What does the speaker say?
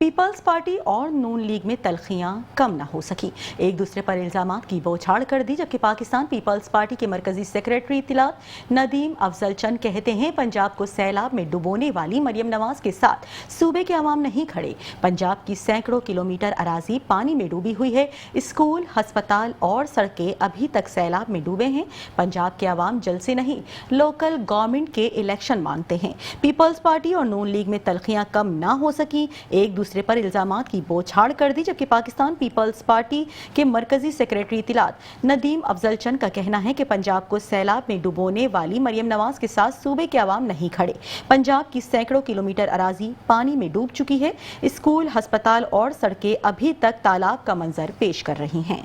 Peoples party और नून league में तल्खियां कम न हो सकी। एक दूसरे पर इल्जामात की बौछार कर दी। जबकि पाकिस्तान पीपल्स पार्टी के मरकजी सेक्रेटरी इत्तलात नदीम अफजल चंद कहते हैं, पंजाब को सैलाब में डुबोने वाली मरियम नवाज के साथ सूबे के अवाम नहीं खड़े। पंजाब की सैकड़ों किलोमीटर अराजी पानी में डूबी हुई है। स्कूल, अस्पताल और सड़कें अभी तक सैलाब में डूबे हैं। पंजाब के अवाम जल से नहीं, लोकल गवर्नमेंट के इलेक्शन मांगते हैं। पीपल्स पार्टी और नून लीग में तल्खियां कम न हो सकी। एक दूसरे पर इल्जामात की बौछार कर दी। जबकि पाकिस्तान पीपल्स पार्टी के मरकजी सेक्रेटरी इत्तलात नदीम अफजल चंद का कहना है कि पंजाब को सैलाब में डुबोने वाली मरियम नवाज के साथ सूबे के अवाम नहीं खड़े। पंजाब की सैकड़ों किलोमीटर अराजी पानी में डूब चुकी है। स्कूल, अस्पताल और सड़कें अभी तक तालाब का मंजर पेश कर रही हैं।